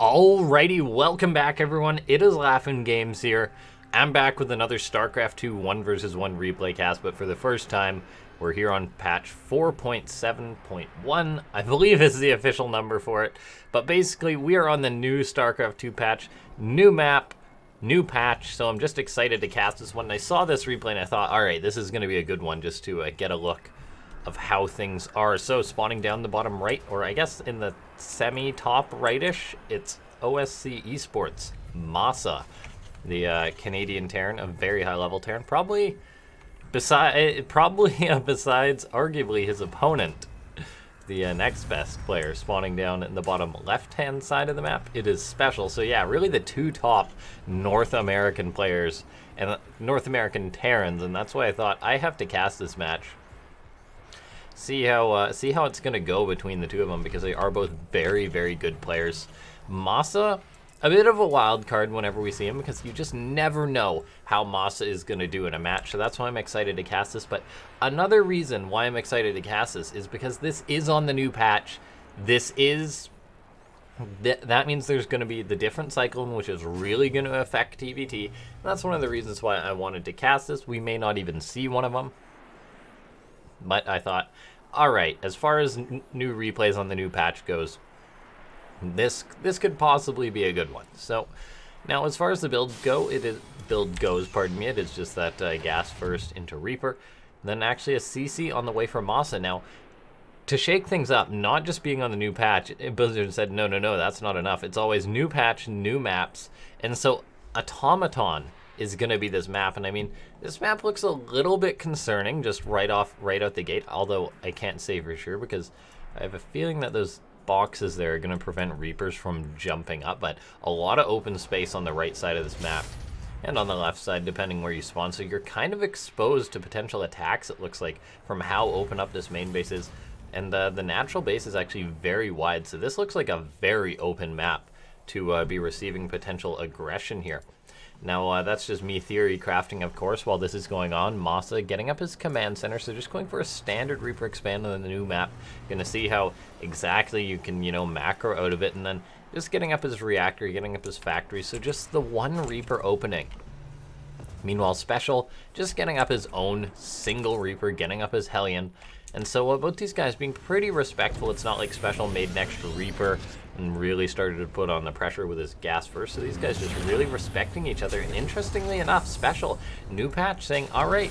Alrighty, welcome back everyone. It is LaughNgamez here. I'm back with another Starcraft 2 1 vs 1 replay cast, but for the first time, we're here on patch 4.7.1, I believe is the official number for it. But basically, we are on the new Starcraft 2 patch, new map, new patch, so I'm just excited to cast this one. And I saw this replay and I thought, alright, this is going to be a good one just to get a look of how things are. So spawning down the bottom right, or I guess in the semi-top rightish, it's OSC Esports, MaSa, the Canadian Terran, a very high-level Terran, probably besides arguably his opponent, the next best player, spawning down in the bottom left-hand side of the map. It is SpeCial. So yeah, really the two top North American players and North American Terrans, and that's why I thought I have to cast this match. See how it's gonna go between the two of them, because they are both very, very good players. MaSa, a bit of a wild card whenever we see him, because you just never know how MaSa is gonna do in a match. So that's why I'm excited to cast this. But another reason why I'm excited to cast this is because this is on the new patch. That means there's going to be the different cyclone, which is really going to affect TvT. And that's one of the reasons why I wanted to cast this. We may not even see one of them. But I thought, alright, as far as new replays on the new patch goes, this could possibly be a good one. So, now as far as the build goes, it is just that gas first into Reaper, then actually a CC on the way from MaSa. Now, to shake things up, not just being on the new patch, Blizzard said, no, that's not enough. It's always new patch, new maps, and so Automaton is going to be this map. And I mean, this map looks a little bit concerning just right out the gate, although I can't say for sure because I have a feeling that those boxes there are going to prevent Reapers from jumping up. But a lot of open space on the right side of this map and on the left side, depending where you spawn, so you're kind of exposed to potential attacks, it looks like, from how open up this main base is. And the natural base is actually very wide, so this looks like a very open map to be receiving potential aggression here. Now, that's just me theory crafting, of course, while this is going on. MaSa getting up his command center, so just going for a standard Reaper expand on the new map. Gonna see how exactly you can, macro out of it, and then just getting up his reactor, getting up his factory, so just the one Reaper opening. Meanwhile, SpeCial just getting up his own single Reaper, getting up his Hellion. And so both these guys being pretty respectful. It's not like SpeCial made an extra Reaper and really started to put on the pressure with his gas first. So these guys just really respecting each other. And interestingly enough, SpeCial, new patch, saying, all right,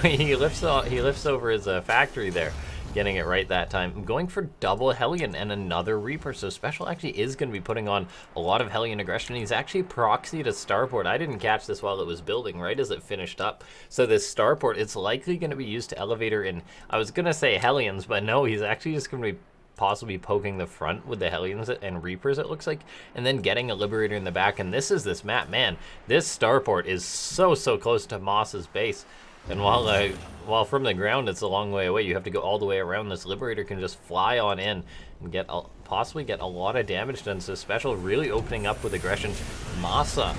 he lifts over his factory there, getting it right that time. Going for double Hellion and another Reaper. So SpeCial actually is going to be putting on a lot of Hellion aggression. He's actually proxied a starport. I didn't catch this while it was building, right as it finished up. So this starport, it's likely going to be used to elevator in, I was going to say Hellions, but no, he's actually just going to be possibly poking the front with the Hellions and Reapers, it looks like, and then getting a Liberator in the back. And this is this map, man. This starport is so close to MaSa's base. And while from the ground it's a long way away, you have to go all the way around. This Liberator can just fly on in and possibly get a lot of damage done. So SpeCial really opening up with aggression. MaSa,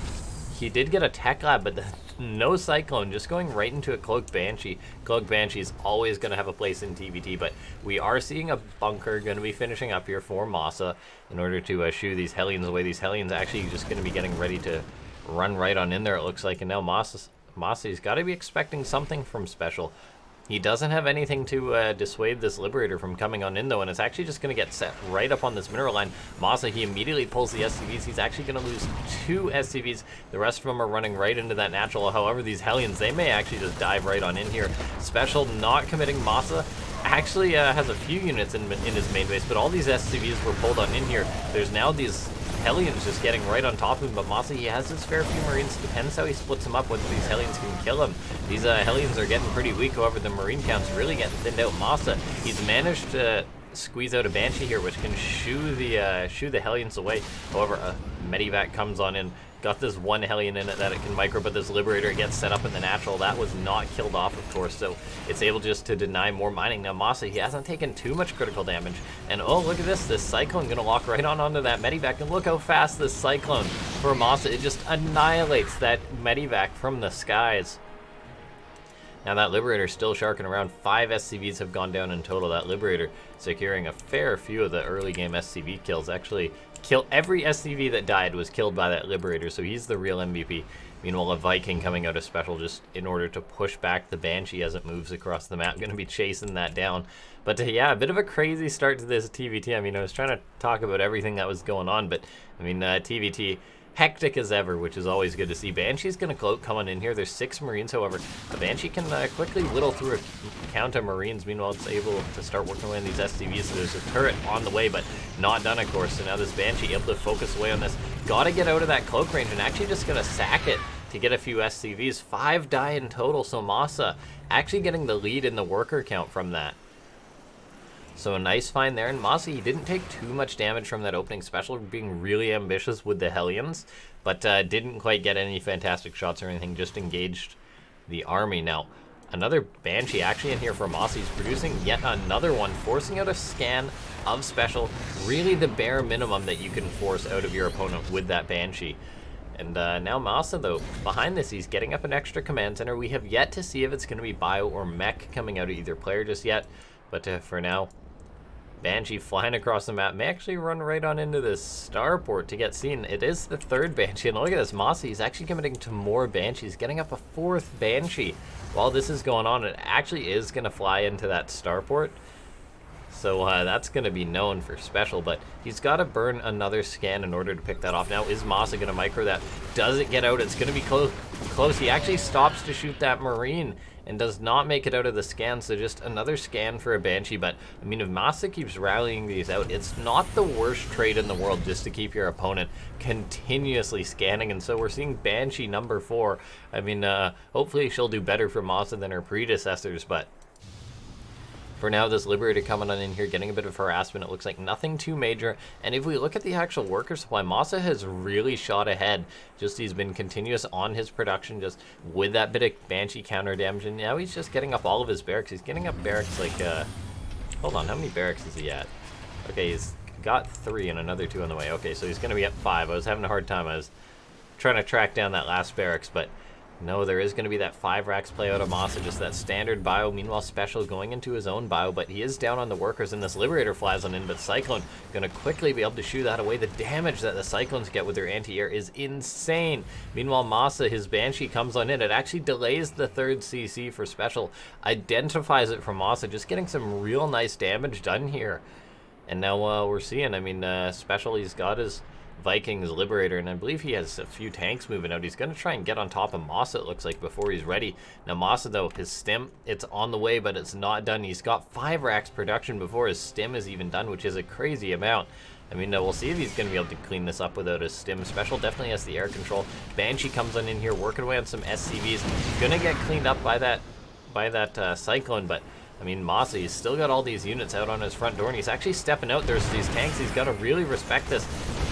he did get a tech lab, but no cyclone, just going right into a Cloak Banshee. Cloak Banshee is always going to have a place in TvT, but we are seeing a bunker going to be finishing up here for MaSa in order to shoo these Hellions away. These Hellions actually just going to be getting ready to run right on in there, it looks like. And now MaSa's got to be expecting something from SpeCial. He doesn't have anything to dissuade this Liberator from coming on in, though, and it's actually just going to get set right up on this mineral line. MaSa, he immediately pulls the SCVs. He's actually going to lose 2 SCVs. The rest of them are running right into that natural. However, these Hellions, they may actually just dive right on in here. SpeCial not committing. MaSa actually has a few units in his main base, but all these SCVs were pulled on in here. There's now these Hellions just getting right on top of him, but MaSa, he has his fair few Marines. Depends how he splits them up, whether these Hellions can kill him. These Hellions are getting pretty weak, however the Marine count's really getting thinned out. MaSa, he's managed to squeeze out a Banshee here, which can shoo the Hellions away. However, a Medivac comes on in, got this one Hellion in it that it can micro, but this Liberator gets set up in the natural. That was not killed off, of course, so it's able just to deny more mining. Now MaSa, he hasn't taken too much critical damage, and oh, look at this Cyclone gonna lock right onto that Medivac, and look how fast this Cyclone for MaSa, it just annihilates that Medivac from the skies. Now that Liberator still sharking around. 5 SCVs have gone down in total. That Liberator securing a fair few of the early game SCV kills. Actually, every SCV that died was killed by that Liberator, so he's the real MVP. Meanwhile, a Viking coming out of Special just in order to push back the Banshee as it moves across the map. Going to be chasing that down. But yeah, a bit of a crazy start to this TvT. I mean, I was trying to talk about everything that was going on, but I mean, TvT, hectic as ever, which is always good to see. Banshee's going to cloak coming in here. There's 6 Marines, however. The Banshee can quickly whittle through a count of Marines. Meanwhile, it's able to start working away on these SCVs. So there's a turret on the way, but not done, of course. So now this Banshee able to focus away on this. Got to get out of that cloak range and actually just going to sack it to get a few SCVs. 5 die in total, so MaSa actually getting the lead in the worker count from that. So a nice find there, and MaSa, he didn't take too much damage from that opening special, being really ambitious with the Hellions, but didn't quite get any fantastic shots or anything, just engaged the army. Now, another Banshee actually in here for MaSa. He's producing yet another one, forcing out a scan of special, really the bare minimum that you can force out of your opponent with that Banshee. And now MaSa, though, behind this, he's getting up an extra command center. We have yet to see if it's going to be bio or mech coming out of either player just yet, but for now, Banshee flying across the map may actually run right on into this starport to get seen. It is the 3rd Banshee, and look at this, MaSa, he's actually committing to more Banshees, getting up a 4th Banshee. While this is going on, it actually is going to fly into that starport. So that's going to be known for special, but he's got to burn another scan in order to pick that off. Now, is MaSa going to micro that? Does it get out? It's going to be close. He actually stops to shoot that Marine and does not make it out of the scan, so just another scan for a Banshee. But, I mean, if MaSa keeps rallying these out, it's not the worst trade in the world just to keep your opponent continuously scanning, and so we're seeing Banshee number 4. I mean, hopefully she'll do better for MaSa than her predecessors, but for now, this Liberator coming on in here, getting a bit of harassment. It looks like nothing too major. And if we look at the actual worker supply, MaSa has really shot ahead. Just he's been continuous on his production, just with that bit of Banshee counter damage. And now he's just getting up all of his barracks. He's getting up barracks like, hold on, how many barracks is he at? Okay, he's got 3 and another 2 on the way. Okay, so he's going to be at 5. I was having a hard time. I was trying to track down that last barracks, but no, there is going to be that 5 racks play out of MaSa, just that standard bio. Meanwhile, Special going into his own bio, but he is down on the workers, and this Liberator flies on in, but Cyclone going to quickly be able to shoot that away. The damage that the Cyclones get with their anti-air is insane. Meanwhile, MaSa, his Banshee comes on in. It actually delays the 3rd CC for Special, identifies it from MaSa, just getting some real nice damage done here. And now we're seeing, I mean, Special, he's got his Vikings Liberator, and I believe he has a few tanks moving out. He's going to try and get on top of MaSa, it looks like, before he's ready. Now MaSa, though, his stim, it's on the way, but it's not done. He's got 5 racks production before his stim is even done, which is a crazy amount. I mean, we'll see if he's going to be able to clean this up without his stim. Special definitely has the air control. Banshee comes on in here, working away on some SCVs. Going to get cleaned up by that Cyclone, but I mean, MaSa, he's still got all these units out on his front door, and he's actually stepping out. There's these tanks. He's got to really respect this.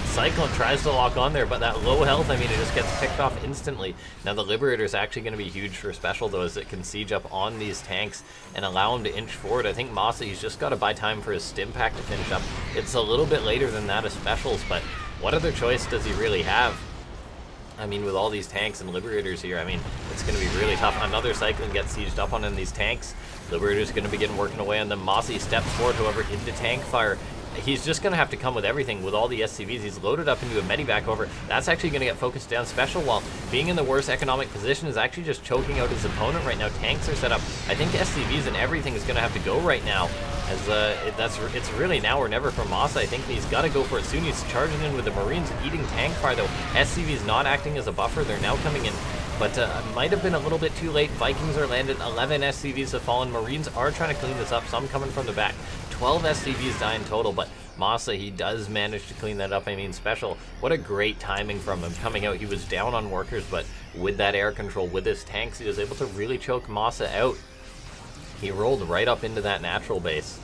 Cyclone tries to lock on there, but that low health, I mean, it just gets picked off instantly. Now, the Liberator is actually going to be huge for Special, though, as it can siege up on these tanks and allow him to inch forward. I think MaSa, he's just got to buy time for his stim pack to finish up. It's a little bit later than that of Specials, but what other choice does he really have? I mean, with all these tanks and Liberators here, I mean, it's going to be really tough. Another Cyclone gets sieged up on in these tanks. Liberator's going to begin working away on them. MaSa steps forward, however, into tank fire. He's just going to have to come with everything with all the SCVs. He's loaded up into a medivac over. That's actually going to get focused down. Special, while being in the worst economic position, is actually just choking out his opponent right now. Tanks are set up. I think SCVs and everything is going to have to go right now, as it's really now or never for MaSa. I think he's got to go for it soon. He's charging in with the Marines, eating tank fire, though. SCVs not acting as a buffer. They're now coming in, but might have been a little bit too late. Vikings are landed. 11 SCVs have fallen. Marines are trying to clean this up. Some coming from the back. 12 SCVs die in total, but MaSa, he does manage to clean that up. I mean, Special, what a great timing from him coming out. He was down on workers, but with that air control, with his tanks, he was able to really choke MaSa out. He rolled right up into that natural base.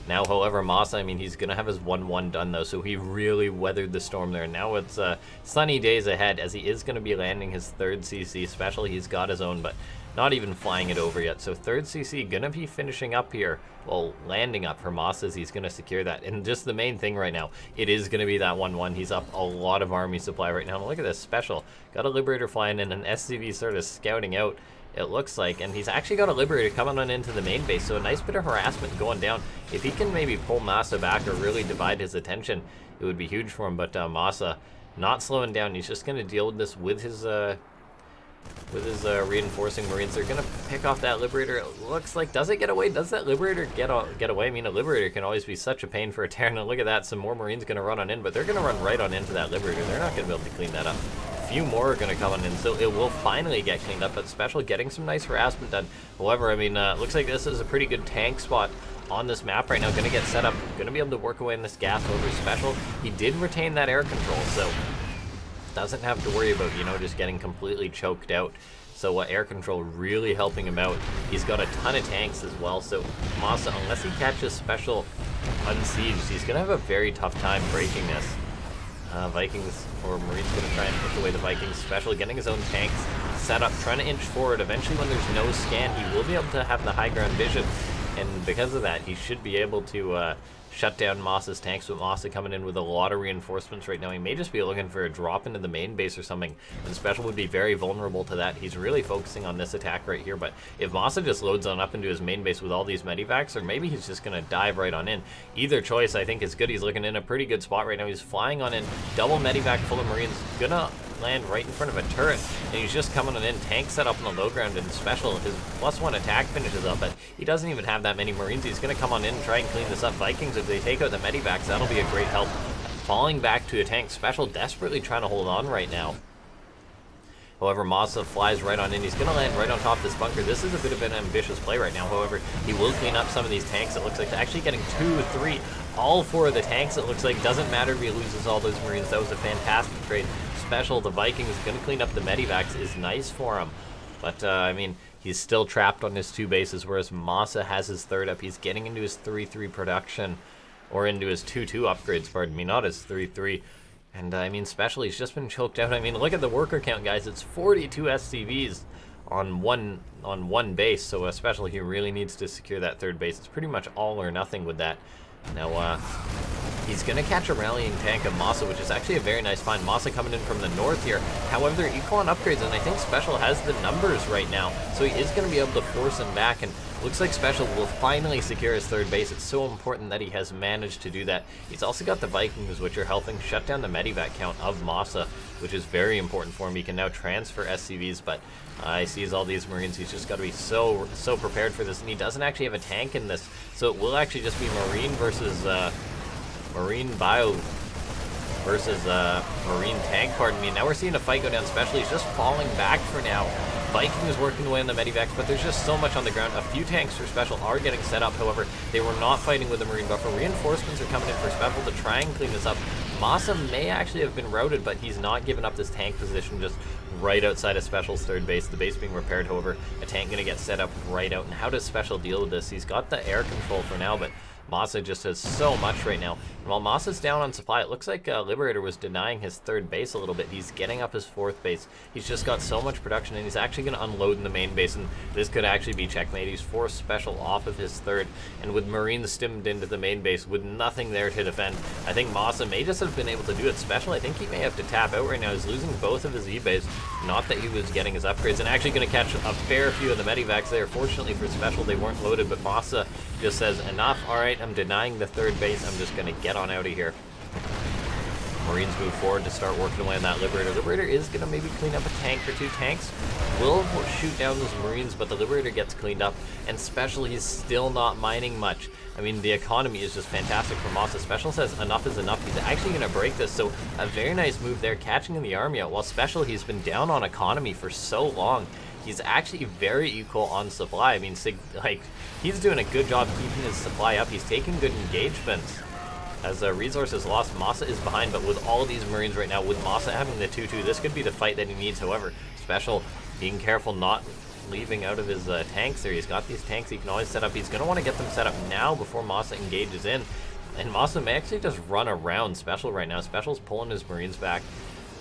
Now, however, MaSa, I mean, he's going to have his 1-1 done, though, so he really weathered the storm there. Now it's sunny days ahead, as he is going to be landing his 3rd CC. Special, he's got his own, but not even flying it over yet. So 3rd CC going to be finishing up here, well, landing up for MaSa, as he's going to secure that. And just the main thing right now, it is going to be that 1-1. He's up a lot of army supply right now. And look at this, Special. Got a Liberator flying in, an SCV sort of scouting out. it looks like, and he's actually got a Liberator coming on into the main base, so a nice bit of harassment going down. If he can maybe pull MaSa back or really divide his attention, it would be huge for him, but MaSa not slowing down. He's just going to deal with this with his reinforcing Marines. They're going to pick off that Liberator. It looks like, does it get away? Does that Liberator get away? I mean, a Liberator can always be such a pain for a Terran, and look at that, some more Marines going to run on in, but they're going to run right on into that Liberator. They're not going to be able to clean that up. Few more are going to come on in, so it will finally get cleaned up, but SpeCial getting some nice harassment done. However, I mean, looks like this is a pretty good tank spot on this map right now. Going to get set up, going to be able to work away in this gas over SpeCial. He did retain that air control, so doesn't have to worry about, you know, just getting completely choked out. So air control really helping him out. He's got a ton of tanks as well, so MaSa, unless he catches SpeCial unsieged, he's going to have a very tough time breaking this. Vikings or Marines going to try and push away the Vikings. SpeCial getting his own tanks set up, trying to inch forward. Eventually, when there's no scan, he will be able to have the high ground vision, and because of that, he should be able to shut down MaSa's tanks, with MaSa coming in with a lot of reinforcements right now. He may just be looking for a drop into the main base or something, and SpeCial would be very vulnerable to that. He's really focusing on this attack right here, but if MaSa just loads on up into his main base with all these medivacs, or maybe he's just going to dive right on in. Either choice, I think, is good. He's looking in a pretty good spot right now. He's flying on in, double medivac full of Marines, gonna land right in front of a turret, and he's just coming on in, tank set up on the low ground, and SpeCial, his +1 attack finishes up, but he doesn't even have that many Marines. He's going to come on in and try and clean this up. Vikings, if they take out the medivacs, that'll be a great help. Falling back to a tank, SpeCial desperately trying to hold on right now. However, MaSa flies right on in. He's going to land right on top of this bunker. This is a bit of an ambitious play right now. However, he will clean up some of these tanks. It looks like actually getting 2, 3, all 4 of the tanks. It looks like doesn't matter if he loses all those Marines. That was a fantastic trade. SpeCial, the Vikings, going to clean up the medivacs is nice for him. But, I mean, he's still trapped on his 2 bases, whereas MaSa has his 3rd up. He's getting into his 3-3 production, or into his 2-2 upgrades, pardon me, not his 3-3. And, I mean, SpeCial, he's just been choked out. I mean, look at the worker count, guys. It's 42 SCVs on one base, so SpeCial, he really needs to secure that 3rd base. It's pretty much all or nothing with that. Now, he's going to catch a rallying tank of MaSa, which is actually a very nice find. MaSa coming in from the north here. However, they're equal on upgrades, and I think SpeCial has the numbers right now, so he is going to be able to force him back, and looks like SpeCial will finally secure his 3rd base. It's so important that he has managed to do that. He's also got the Vikings, which are helping shut down the medivac count of MaSa, which is very important for him. He can now transfer SCVs, but he sees all these Marines. He's just got to be so prepared for this, and he doesn't actually have a tank in this, so it will actually just be Marine versus Marine Bio versus Marine tank, pardon me. Now we're seeing a fight go down. SpeCial, he's just falling back for now. Vikings working away on the medivacs, but there's just so much on the ground. A few tanks for SpeCial are getting set up. However, they were not fighting with the Marine buffer. Reinforcements are coming in for SpeCial to try and clean this up. MaSa may actually have been routed, but he's not giving up this tank position just right outside of SpeCial's 3rd base. The base being repaired, however, a tank going to get set up right out. And how does SpeCial deal with this? He's got the air control for now, but MaSa just has so much right now. And while MaSa's down on supply, it looks like Liberator was denying his 3rd base a little bit. He's getting up his 4th base. He's just got so much production, and he's actually going to unload in the main base, and this could actually be checkmate. He's forced SpeCial off of his 3rd, and with Marines stimmed into the main base with nothing there to defend, I think MaSa may just have been able to do it. SpeCial, I think he may have to tap out right now. He's losing both of his E-base. Not that he was getting his upgrades, and actually going to catch a fair few of the medivacs there. Fortunately for SpeCial, they weren't loaded, but MaSa just says, enough, alright, I'm denying the 3rd base, I'm just going to get on out of here. Marines move forward to start working away on that Liberator. Liberator is going to maybe clean up a tank or 2 tanks. Will shoot down those Marines, but the Liberator gets cleaned up, and SpeCial, he's still not mining much. I mean, the economy is just fantastic for MaSa. SpeCial says enough is enough. He's actually going to break this, so a very nice move there, catching the army out. While SpeCial, he's been down on economy for so long, he's actually very equal on supply. I mean, like, he's doing a good job keeping his supply up. He's taking good engagements. As resources lost, MaSa is behind, but with all these Marines right now, with MaSa having the 2-2, this could be the fight that he needs. However, SpeCial being careful not leaving out of his tanks there. He's got these tanks he can always set up. He's going to want to get them set up now before MaSa engages in. And MaSa may actually just run around SpeCial right now. SpeCial's pulling his Marines back.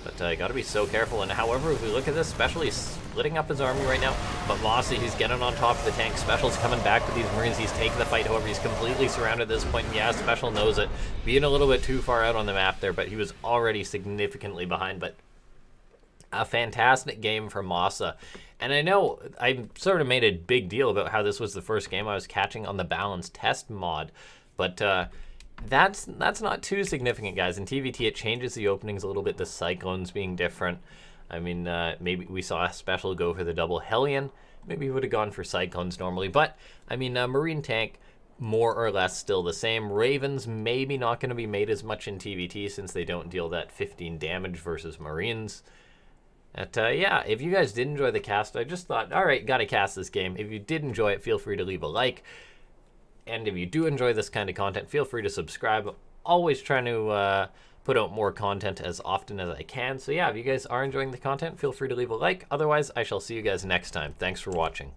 But got to be so careful. And however, if we look at this, SpeCial, he's splitting up his army right now. But MaSa, he's getting on top of the tank. SpeCial's coming back with these Marines. He's taking the fight. However, he's completely surrounded at this point. And yeah, SpeCial knows it. Being a little bit too far out on the map there, but he was already significantly behind. But a fantastic game from MaSa. And I know I sort of made a big deal about how this was the first game I was catching on the balance test mod, but that's not too significant, guys. In TvT, it changes the openings a little bit, the cyclones being different. I mean, maybe we saw SpeCial go for the double Hellion. Maybe he would have gone for cyclones normally, but I mean, Marine Tank, more or less still the same. Ravens maybe not going to be made as much in TvT since they don't deal that 15 damage versus Marines. Yeah, if you guys did enjoy the cast, I just thought, all right, gotta cast this game. If you did enjoy it, feel free to leave a like. And if you do enjoy this kind of content, feel free to subscribe. I'm always trying to put out more content as often as I can. So yeah, if you guys are enjoying the content, feel free to leave a like. Otherwise, I shall see you guys next time. Thanks for watching.